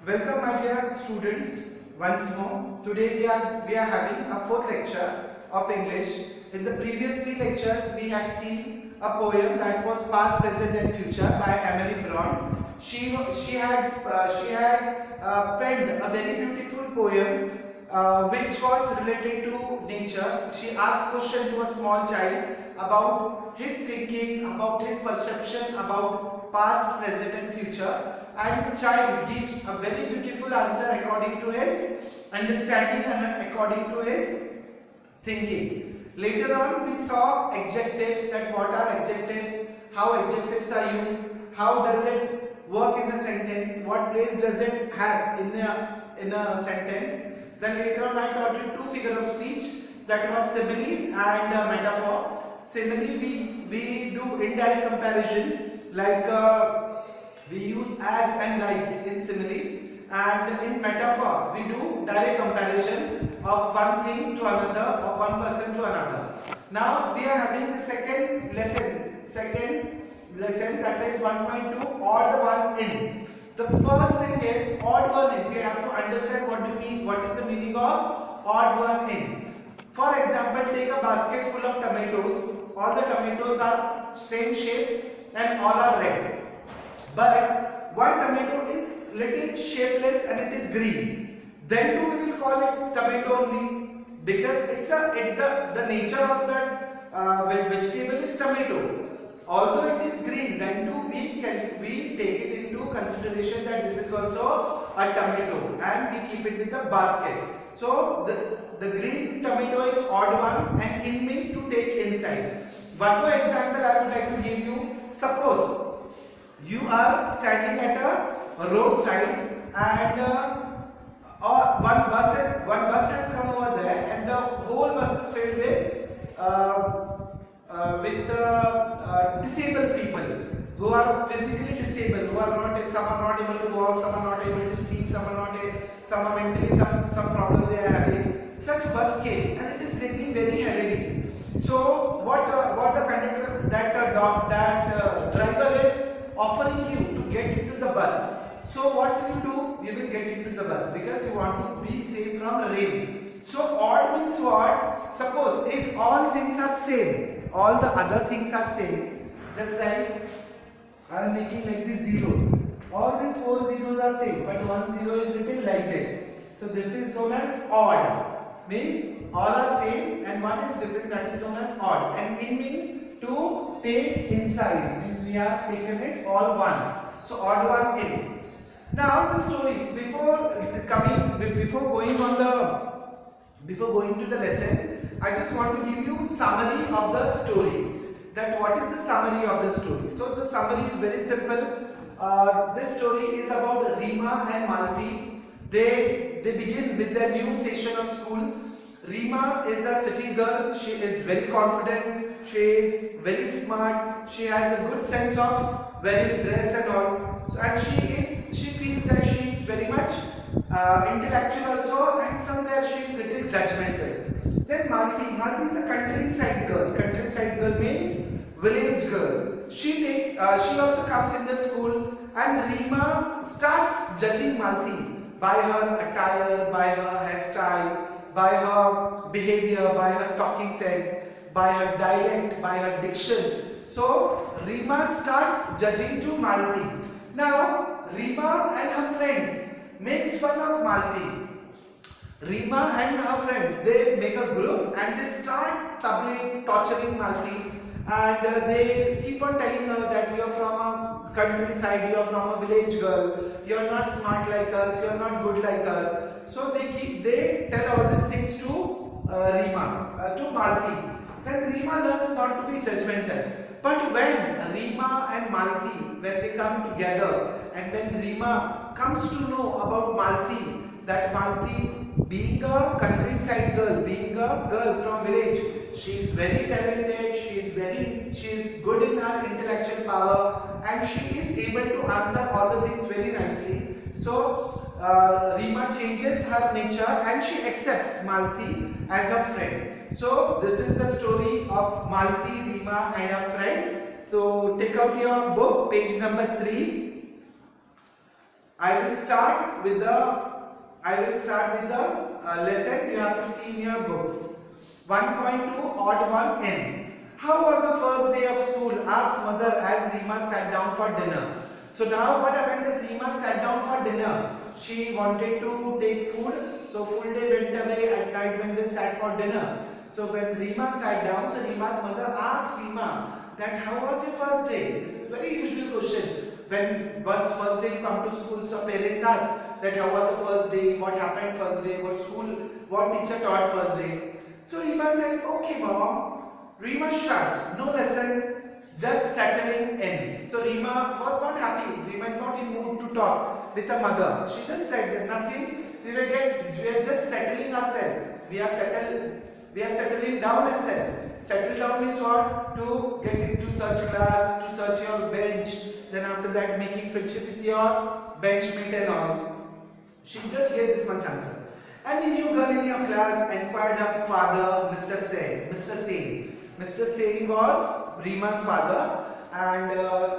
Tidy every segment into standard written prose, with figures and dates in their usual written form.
Welcome my dear students once more. Today we are having a fourth lecture of English. In the previous three lectures we had seen a poem that was Past, Present and Future by Emily Bront. She had penned a very beautiful poem which was related to nature. She asked question to a small child about his thinking, about his perception about past, present and future, and the child gives a very beautiful answer according to his understanding and according to his thinking. Later on we saw adjectives, that what are adjectives, how adjectives are used, how does it work in a sentence, what place does it have in a sentence. Then later on I taught you two figure of speech, that was simile and metaphor. Simile we do indirect comparison, like we use as and like in simile, and in metaphor we do direct comparison of one thing to another, of one person to another. Now we are having the second lesson that is 1.2 odd one in. The first thing is odd one in. We have to understand what is the meaning of odd one in. For example, take a basket full of tomatoes. All the tomatoes are same shape and all are red. But one tomato is little shapeless and it is green. Then too we will call it tomato only, because the nature of that vegetable is tomato. Although it is green, then too we take it into consideration that this is also a tomato and we keep it in the basket. So the green tomato is odd one and in means to take inside. One more example I would like to give you. Suppose you are standing at a roadside and one bus has come over there and the whole bus is filled with disabled people who are physically disabled, some are not able to walk, some are not able to see, some are mentally some problem they are having. Such bus came and it is raining very heavily. So what the conductor, that driver is offering you to get into the bus. So what will you do? You will get into the bus because you want to be safe from rain. So odd means what? Suppose if all things are same, all the other things are same, just like I am making like these zeros. All these four zeros are same, but one zero is written like this. So this is known as odd. Means all are same and one is different, that is known as odd. And in means to take inside, means we have taken it all one. So odd one in. Now the story, before going to the lesson, I just want to give you summary of the story. That what is the summary of the story? So the summary is very simple. This story is about Rima and Malti. They begin with their new session of school. Rima is a city girl. She is very confident. She is very smart. She has a good sense of wearing dress and all. So, and she feels that she is very much intellectual also, and somewhere she is little judgmental. Then Malti is a countryside girl. Countryside girl means village girl. She also comes in the school, and Rima starts judging Malti by her attire, by her hairstyle, by her behavior, by her talking sense, by her dialect, by her diction. So Rima starts judging to Malti. Now Rima and her friends makes fun of Malti. Rima and her friends, they make a group and they start torturing Malti, and they keep on telling her that you are from a countryside, you are from a village girl, you are not smart like us, you are not good like us. So they tell all these things to to Malti. Then Rima learns not to be judgmental. But when Rima and Malti, when they come together, and when Rima comes to know about Malti, that Malti, being a countryside girl, being a girl from village, she is very talented, she is good in her intellectual power, and she is able to answer all the things very nicely. So Rima changes her nature and she accepts Malti as a friend. So this is the story of Malti, Rima and her friend. So take out your book, page number 3. I will start with the lesson you have to see in your books. 1.2 odd one N. How was the first day of school? Asked mother as Rima sat down for dinner. So now what happened that Rima sat down for dinner. She wanted to take food, so full day went away at night when they sat for dinner. So when Rima sat down, so Rima's mother asked Rima that how was your first day? This is very usual question. When was first day you come to school, so parents ask that how was the first day, what happened first day, what school, what teacher taught first day. So Rima said, okay mom. Rima shrugged, no lesson, just settling in. So Rima was not happy. Rima is not in mood to talk with her mother. She just said that nothing. We are just settling ourselves. We are settling down ourselves. Settle down means what? To get into such class, to search your bench. Then after that, making friendship with your benchmate and all. She just gave this much answer. Any new girl in your class? Inquired her father, Mr. Sen. Mr. Sen was Rima's father, and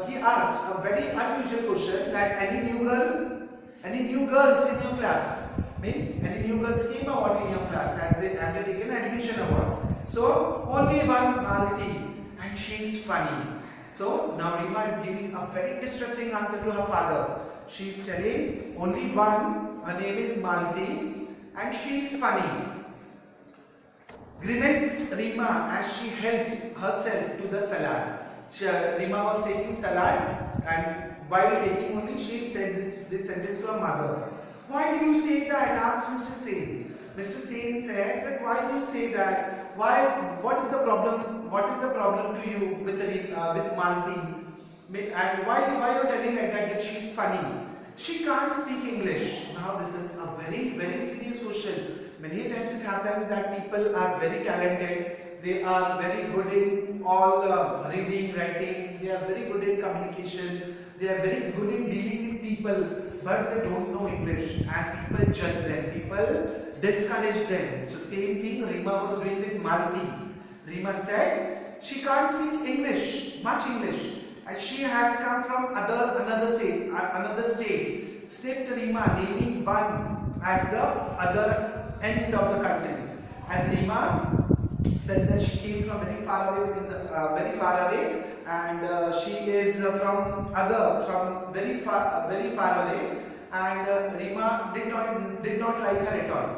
he asked a very unusual question that any new girls in your class, means any new girls came or what in your class as they have taken admission award. So only one Malti, and she is funny. So now Rima is giving a very distressing answer to her father. She is telling only one, her name is Malti, and she is funny. Grimaced Rima as she helped herself to the salad. Rima was taking salad, and while taking only she said this sentence to her mother. Why do you say that? Asked Mr. Sen. Mr. Sen said that why do you say that? Why? What is the problem? What is the problem to you with Malti? And why you are telling like that she is funny? She can't speak English. Now this is a very serious question. Many times it happens that people are very talented, they are very good in all reading, writing, they are very good in communication, they are very good in dealing with people, but they don't know English and people judge them, people discourage them. So same thing Rima was doing with Malti. Rima said she can't speak English, much English, and she has come from another state. Stepped Rima naming one at the other end of the country, and Rima said that she came from very far away, and she is from very far away, and Rima did not like her at all.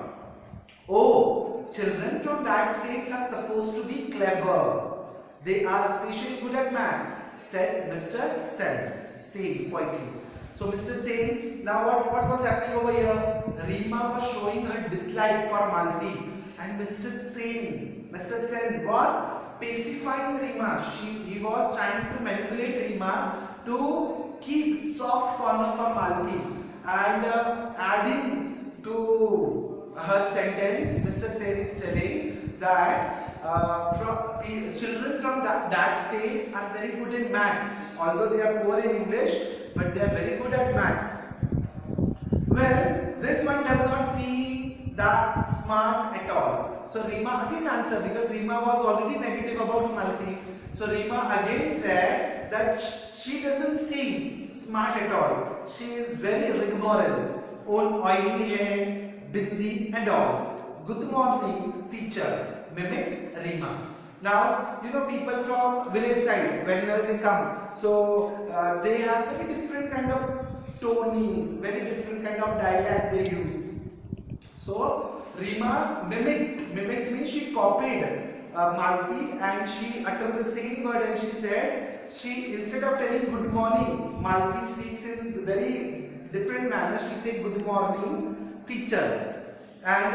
Oh, children from that state are supposed to be clever. They are especially good at maths, said Mr. Sen quietly. So Mr. Sen, now what was happening over here? Rima was showing her dislike for Malti, and Mr. Sen was pacifying Rima. He was trying to manipulate Rima to keep soft corner for Malti, and adding to her sentence, Mr. Sen is telling that children from that states are very good in maths, although they are poor in English, but they are very good at maths. Well, this one does not seem that smart at all. So Rima again answered, because Rima was already negative about Malti. So Rima again said that she doesn't seem smart at all. She is very rigmarole, own oily hair, bindi and all. Good morning, teacher, mimicked Rima. Now, you know, people from village side, whenever they come, so they have very different kind of toning, very different kind of dialect they use. So Rima mimicked means she copied Malti, and she uttered the same word, and she said, instead of telling good morning, Malti speaks in very different manner. She said good morning, teacher, and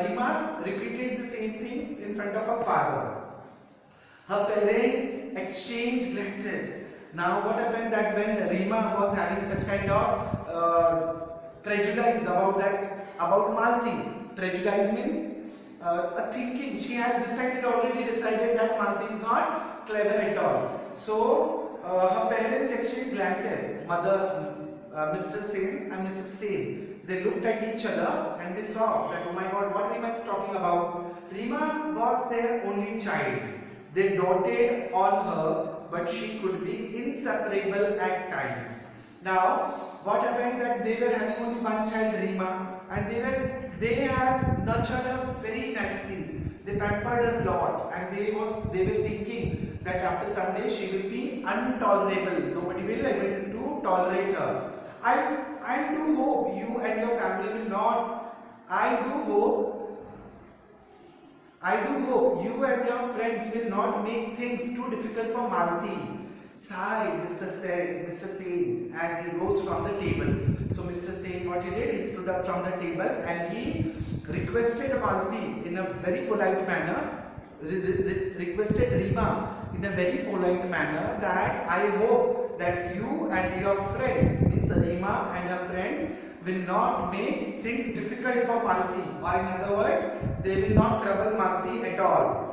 Rima repeated the same thing in front of her father. Her parents exchanged glances. Now what happened that when Rima was having such kind of prejudice about Malti, prejudice means a thinking. She has already decided that Malti is not clever at all. So her parents exchanged glances. Mother, Mr. Sen and Mrs. Sen. They looked at each other and they saw that, oh my God, what Rima is talking about. Rima was their only child. They doted on her, but she could be inseparable at times. Now, what happened that they were having only one child, Rima, and they had nurtured her very nicely. They pampered her a lot, and they were thinking that after someday she will be intolerable. Nobody will able to tolerate her. I do hope you and your family will not. I do hope you and your friends will not make things too difficult for Malti. Sighed Mr. Sen as he rose from the table. So Mr. Sen, what he did, he stood up from the table and he requested Malti in a very polite manner, requested Rima in a very polite manner that I hope that you and your friends, means Rima and her friends, will not make things difficult for Malti, or in other words, they will not trouble Malti at all.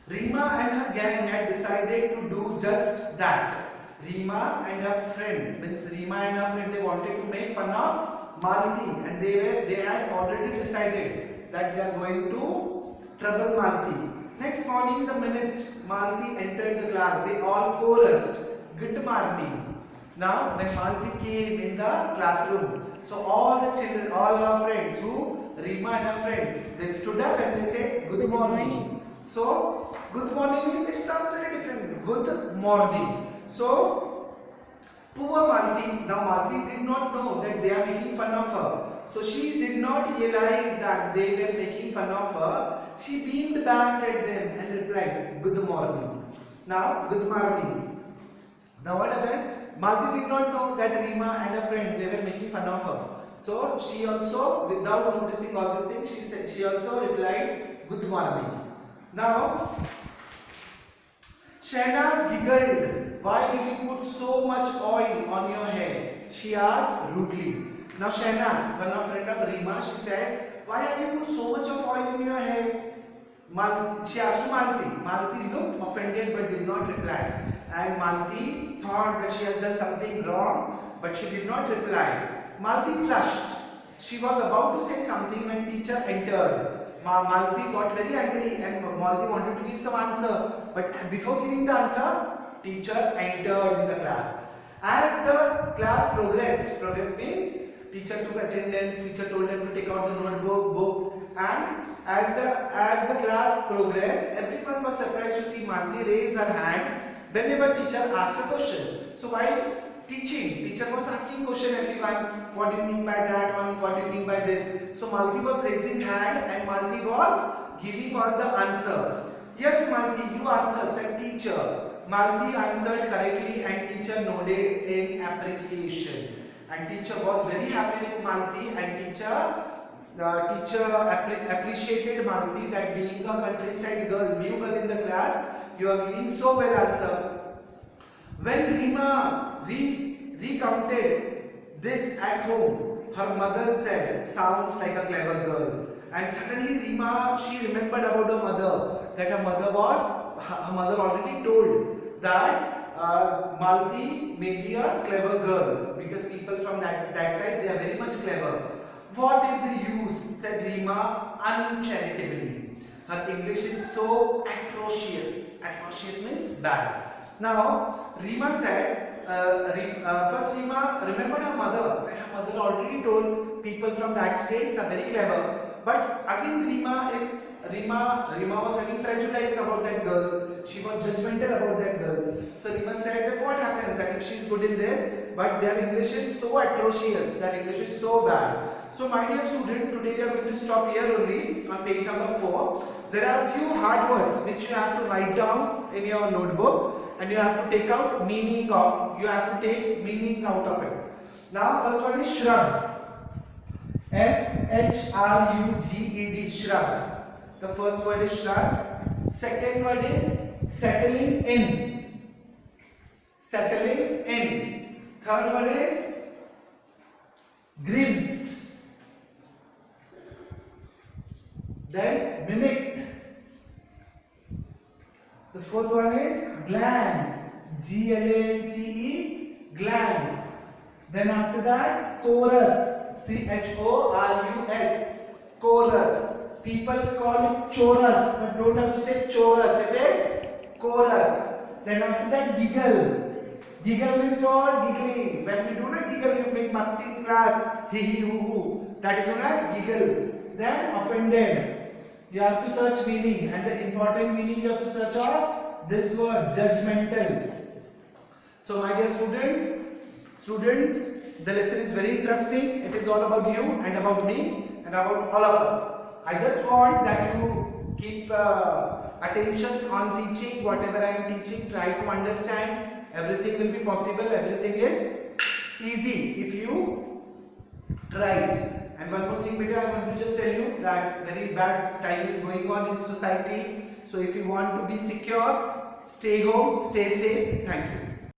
Rima and her gang had decided to do just that. Rima and her friend, means Rima and her friend, they wanted to make fun of Malti, and they had already decided that they are going to trouble Malti. Next morning, the minute Malti entered the class, they all chorused, "Good morning." Now, when Malti came in the classroom, so all the children, all her friends, Rima and her friend, they stood up and they said, "Good morning." So, good morning means it sounds very different. Good morning. So, poor Malti, now Malti did not know that they are making fun of her. So, she did not realize that they were making fun of her. She beamed back at them and replied, "Good morning." Now, good morning. Now, what happened? Malti did not know that Rima and her friend, they were making fun of her. So, she also, without noticing all these things, she also replied, "Good morning." Now, Shahnaz giggled. "Why do you put so much oil on your head?" she asked rudely. Now, Shahnaz, one of friend of Rima, she said, "Why have you put so much of oil in your head?" She asked to Malti. Malti looked offended but did not reply. And Malti thought that she has done something wrong, but she did not reply. Malti flushed. She was about to say something when teacher entered. Malti got very angry and Malti wanted to give some answer. But before giving the answer, teacher entered in the class. As the class progressed means teacher took attendance, teacher told them to take out the notebook, and as the class progressed, everyone was surprised to see Malti raise her hand whenever teacher asked a question. So while teaching, teacher was asking question everyone, "What do you mean by that?" or "What do you mean by this?" So Malti was raising hand and Malti was giving all the answer. "Yes, Malti, you answer," said teacher. Malti answered correctly and teacher nodded in appreciation. And teacher was very happy with Malti, and teacher appreciated Malti that being a countryside girl, new girl in the class, you are giving so well answer. When Rima recounted this at home, her mother said, "Sounds like a clever girl." And suddenly Rima, she remembered about her mother, that her mother already told that Malti may be a clever girl, because people from that side, they are very much clever. "What is the use?" said Rima uncharitably. Her English is so atrocious. Atrocious means bad. Now, Rima said, first Rima remembered her mother, that her mother already told people from that states are very clever. But again Rima was having prejudice about that girl. She was judgmental about that girl. So Rima said that what happens that if she is good in this, but their English is so atrocious, their English is so bad. So my dear student, today we are going to stop here only on page number 4. There are a few hard words which you have to write down in your notebook, and you have to take out meaning of. You have to take meaning out of it. Now, first one is shrug. SHRUGED, shrug. The first word is shrug. Second word is settling in. Settling in. Third word is grimaced. Then mimicked. The fourth one is glance. GLANCE, glance. Then after that, chorus. CHORUS, chorus. People call it chorus, but don't have to say chorus. It is chorus. Then after that, giggle. Giggle means what? Giggling. When we do not giggle, you make masti in class. Hee hee hoo hoo. That is known as giggle. Then offended. You have to search meaning, and the important meaning you have to search of this word, judgmental. So my dear students, the lesson is very interesting. It is all about you and about me and about all of us. I just want that you keep attention on teaching whatever I am teaching. Try to understand. Everything will be possible. Everything is easy if you try it. And one more thing, beta, I want to just tell you that very bad time is going on in society. So if you want to be secure, stay home, stay safe. Thank you.